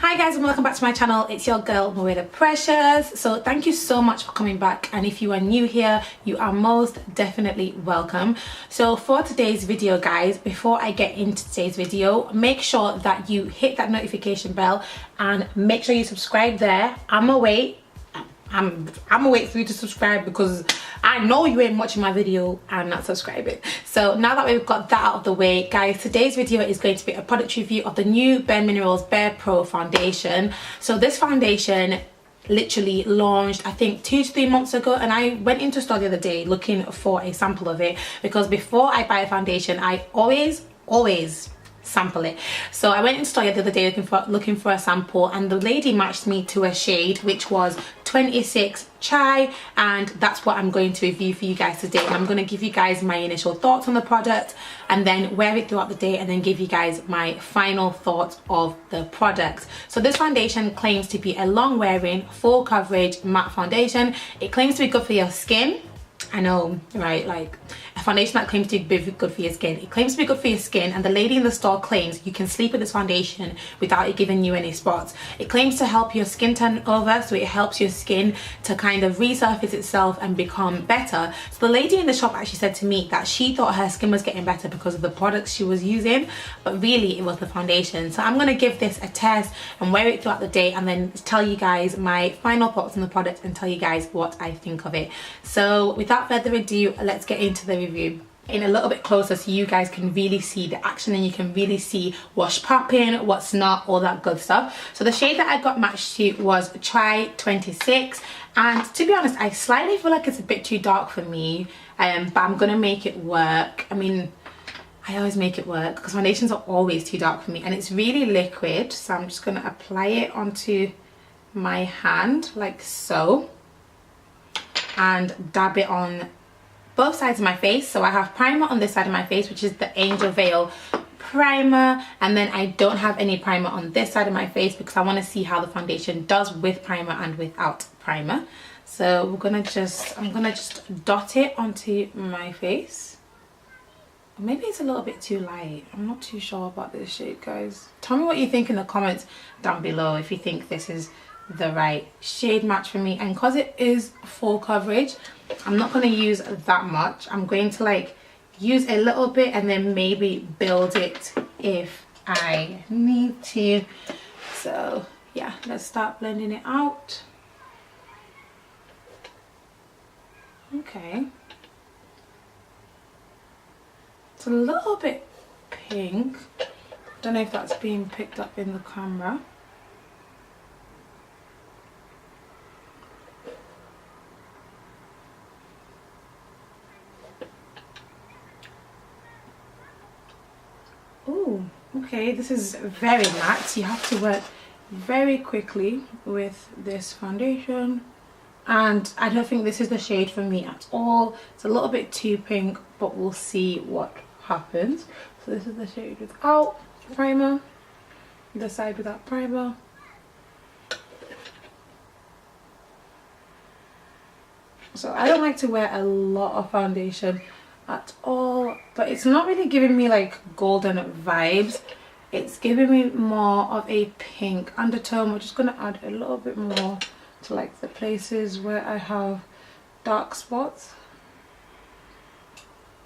Hi guys, and welcome back to my channel. It's your girl Mwaita Precious. So thank you so much for coming back, and if you are new here, you are most definitely welcome. So for today's video guys, before I get into today's video, make sure that you hit that notification bell and make sure you subscribe there. I'm gonna wait for you to subscribe because I know you ain't watching my video and not subscribing. So now that we've got that out of the way guys, today's video is going to be a product review of the new Bare Minerals barePRO foundation. So this foundation literally launched I think 2 to 3 months ago, and I went into a store the other day looking for a sample of it because before I buy a foundation I always sample it. So I went into store the other day looking for a sample, and the lady matched me to a shade which was 26 Chai, and that's what I'm going to review for you guys today. And I'm going to give you guys my initial thoughts on the product and then wear it throughout the day and then give you guys my final thoughts of the product. So this foundation claims to be a long wearing, full coverage matte foundation. It claims to be good for your skin. I know, right? Like a foundation that claims to be good for your skin. It claims to be good for your skin, and the lady in the store claims you can sleep with this foundation without it giving you any spots. It claims to help your skin turn over, so it helps your skin to kind of resurface itself and become better. So the lady in the shop actually said to me that she thought her skin was getting better because of the products she was using, but really it was the foundation. So I'm going to give this a test and wear it throughout the day and then tell you guys my final thoughts on the product and tell you guys what I think of it. So without further ado, let's get into the review in a little bit closer so you guys can really see the action and you can really see what's popping, what's not, all that good stuff. So the shade that I got matched to was Chai 26, and to be honest I slightly feel like it's a bit too dark for me, but I'm gonna make it work. I mean, I always make it work because foundations are always too dark for me, and it's really liquid, so I'm just gonna apply it onto my hand like so and dab it on both sides of my face. So I have primer on this side of my face, which is the Angel Veil primer, and then I don't have any primer on this side of my face because I want to see how the foundation does with primer and without primer. So I'm gonna just dot it onto my face. Maybe it's a little bit too light. I'm not too sure about this shade guys. Tell me what you think in the comments down below if you think this is the right shade match for me. And because it is full coverage, I'm not going to use that much. I'm going to like use a little bit and then maybe build it if I need to. So yeah, let's start blending it out. Okay, it's a little bit pink. Don't know if that's being picked up in the camera. Oh, okay, this is very matte. You have to work very quickly with this foundation, and I don't think this is the shade for me at all. It's a little bit too pink, but we'll see what happens. So this is the shade without primer, the side without primer. So I don't like to wear a lot of foundation at all, but it's not really giving me like golden vibes. It's giving me more of a pink undertone. We're just going to add a little bit more to like the places where I have dark spots.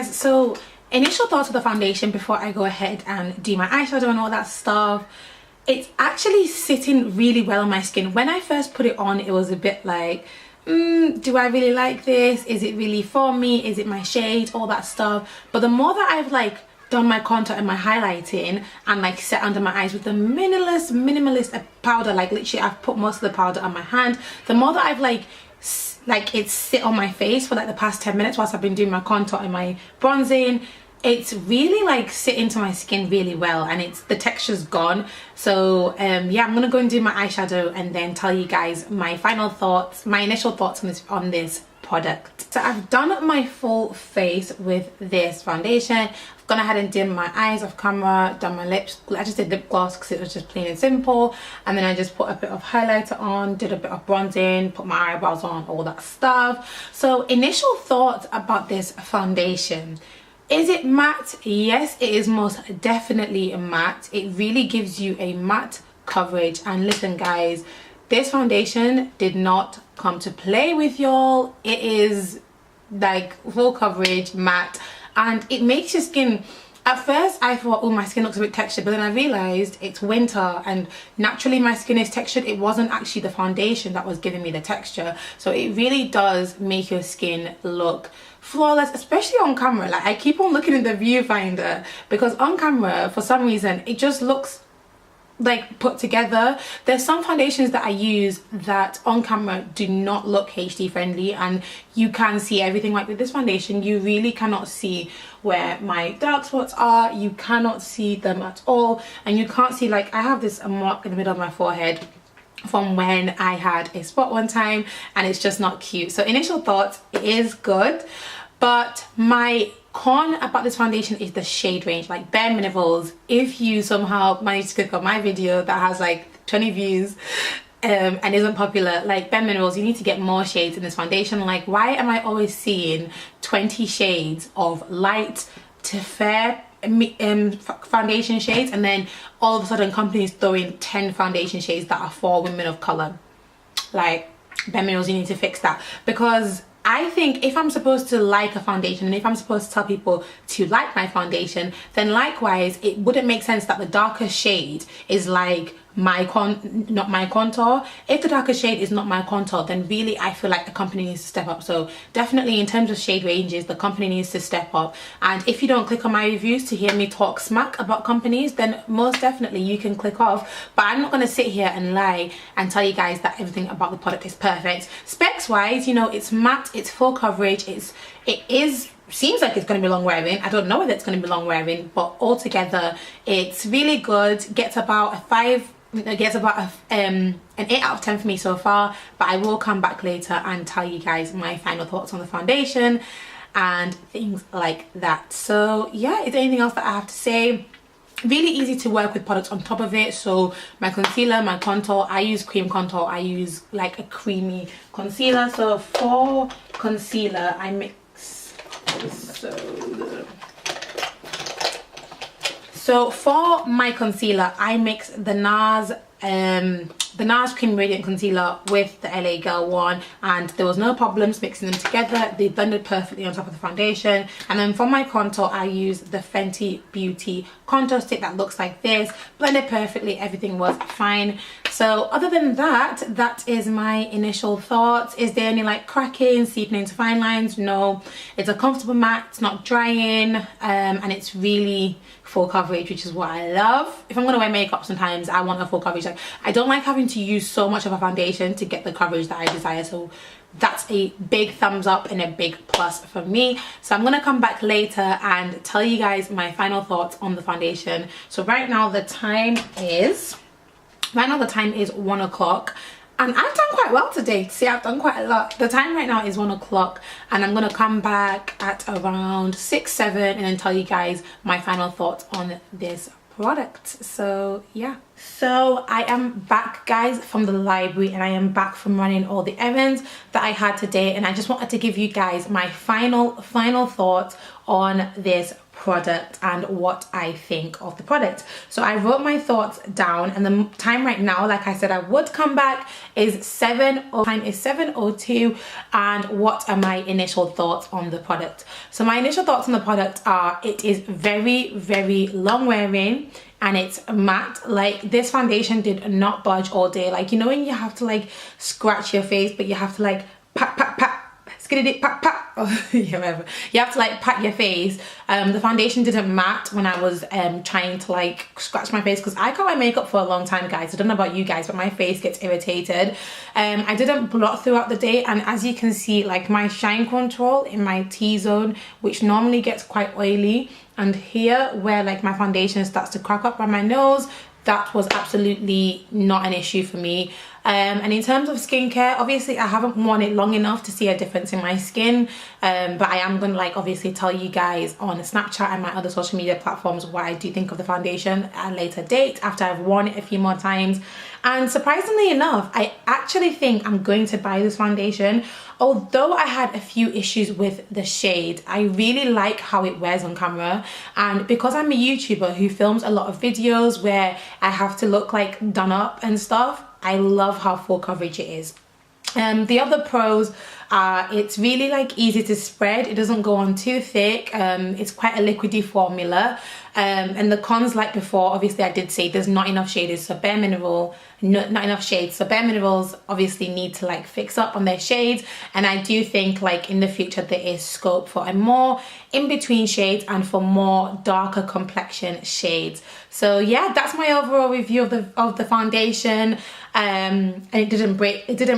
So initial thoughts of the foundation before I go ahead and do my eyeshadow and all that stuff. It's actually sitting really well on my skin. When I first put it on, it was a bit like, do I really like this? Is it really for me? Is it my shade? All that stuff. But the more that I've like done my contour and my highlighting and like set under my eyes with the minimalist powder, like literally I've put most of the powder on my hand, the more that I've like it's sit on my face for like the past 10 minutes whilst I've been doing my contour and my bronzing, it's really like sit into my skin really well, and it's the texture's gone. So yeah, I'm gonna go and do my eyeshadow and then tell you guys my final thoughts, my initial thoughts on this product. So I've done my full face with this foundation. I've gone ahead and did my eyes off camera, done my lips. I just did lip gloss because it was just plain and simple, and then I just put a bit of highlighter on, did a bit of bronzing, put my eyebrows on, all that stuff. So initial thoughts about this foundation. Is it matte? Yes, it is most definitely matte. It really gives you a matte coverage. And listen guys, this foundation did not come to play with y'all. It is like full coverage, matte, and it makes your skin, at first I thought, oh, my skin looks a bit textured, but then I realized it's winter and naturally my skin is textured. It wasn't actually the foundation that was giving me the texture. So it really does make your skin look flawless, especially on camera. Like, I keep on looking in the viewfinder because on camera for some reason it just looks like put together. There's some foundations that I use that on camera do not look HD friendly, and you can see everything. Like with this foundation, you really cannot see where my dark spots are. You cannot see them at all, and you can't see, like, I have this mark in the middle of my forehead from when I had a spot one time, and it's just not cute. So initial thoughts, it is good, but my con about this foundation is the shade range. Like, bare minerals, if you somehow manage to click on my video that has like 20 views and isn't popular, like, bare minerals, you need to get more shades in this foundation. Like, why am I always seeing 20 shades of light to fair foundation shades, and then all of a sudden companies throw in 10 foundation shades that are for women of color? Like, bare minerals, you need to fix that, because I think if I'm supposed to like a foundation, and if I'm supposed to tell people to like my foundation, then likewise it wouldn't make sense that the darker shade is like not my contour. If the darker shade is not my contour, then really I feel like the company needs to step up. So definitely in terms of shade ranges, the company needs to step up. And if you don't click on my reviews to hear me talk smack about companies, then most definitely you can click off. But I'm not going to sit here and lie and tell you guys that everything about the product is perfect. Specs wise, you know, it's matte, it's full coverage, seems like it's going to be long wearing. I don't know whether it's going to be long wearing, but altogether it's really good. Gets about a 5, it gets about an 8 out of 10 for me so far, but I will come back later and tell you guys my final thoughts on the foundation and things like that. So yeah, is there anything else that I have to say? Really easy to work with products on top of it. So my concealer, my contour, I use cream contour, I use like a creamy concealer. So for concealer I mix, so for my concealer I mix the NARS Cream Radiant Concealer with the LA Girl one, and there was no problems mixing them together. They blended perfectly on top of the foundation. And then for my contour I use the Fenty Beauty contour stick that looks like this. Blended perfectly, everything was fine. So other than that, that is my initial thoughts. Is there any like cracking, seeping into fine lines? No, it's a comfortable matte, it's not drying, and it's really full coverage, which is what I love. If I'm gonna wear makeup, sometimes I want a full coverage. Like, I don't like having to use so much of a foundation to get the coverage that I desire. So that's a big thumbs up and a big plus for me. So I'm gonna come back later and tell you guys my final thoughts on the foundation. So right now the time is 1 o'clock. And I've done quite well today. See, I've done quite a lot. The time right now is 1 o'clock, and I'm gonna come back at around 6, 7 and then tell you guys my final thoughts on this product. So yeah, so I am back guys from the library, and I am back from running all the errands that I had today, and I just wanted to give you guys my final thoughts on this product and what I think of the product. So I wrote my thoughts down, and the time right now, like I said I would come back, is 7:02, and what are my initial thoughts on the product? So my initial thoughts on the product are, it is very, very long wearing, and it's matte. Like, this foundation did not budge all day. Like, you know when you have to like scratch your face, but you have to like pat pat pat, skiddy pat pat, oh, yeah, whatever. You have to like pat your face. The foundation didn't matte when I was trying to like scratch my face, because I can't wear makeup for a long time guys. I don't know about you guys, but my face gets irritated. I didn't blot throughout the day, and as you can see, like, my shine control in my T-zone, which normally gets quite oily, and here where like my foundation starts to crack up by my nose, that was absolutely not an issue for me. And in terms of skincare, obviously I haven't worn it long enough to see a difference in my skin, but I am gonna like obviously tell you guys on Snapchat and my other social media platforms what I do think of the foundation at a later date after I've worn it a few more times. And surprisingly enough, I actually think I'm going to buy this foundation. Although I had a few issues with the shade, I really like how it wears on camera, and because I'm a YouTuber who films a lot of videos where I have to look like done up and stuff, I love how full coverage it is. The other pros are it's really like easy to spread, it doesn't go on too thick, it's quite a liquidy formula, and the cons, like before, obviously I did say there's not enough shade, so bare mineral, not enough shades, so bare minerals obviously need to like fix up on their shades, and I do think like in the future there is scope for a more in between shades and for more darker complexion shades. So yeah, that's my overall review of the foundation. And it didn't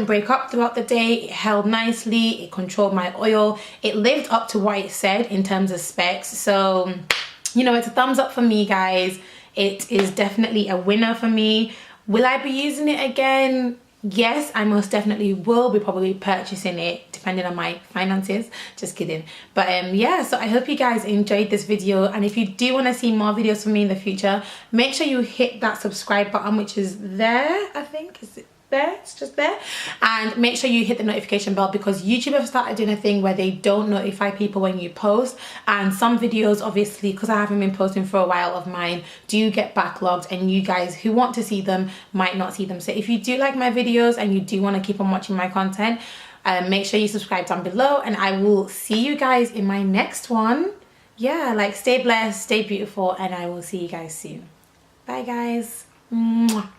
break up throughout the day, it held nicely, it controlled my oil, it lived up to what it said in terms of specs. So you know, it's a thumbs up for me, guys. It is definitely a winner for me. Will I be using it again? Yes, I most definitely will be probably purchasing it depending on my finances. Just kidding. But yeah, so I hope you guys enjoyed this video, and if you do want to see more videos from me in the future, make sure you hit that subscribe button, which is there, I think. Is it there? It's just there. And make sure you hit the notification bell, because YouTube have started doing a thing where they don't notify people when you post, and some videos, obviously because I haven't been posting for a while of mine, do get backlogged, and you guys who want to see them might not see them. So if you do like my videos and you do want to keep on watching my content, make sure you subscribe down below, and I will see you guys in my next one. Yeah, like stay blessed, stay beautiful, and I will see you guys soon. Bye guys. Mwah.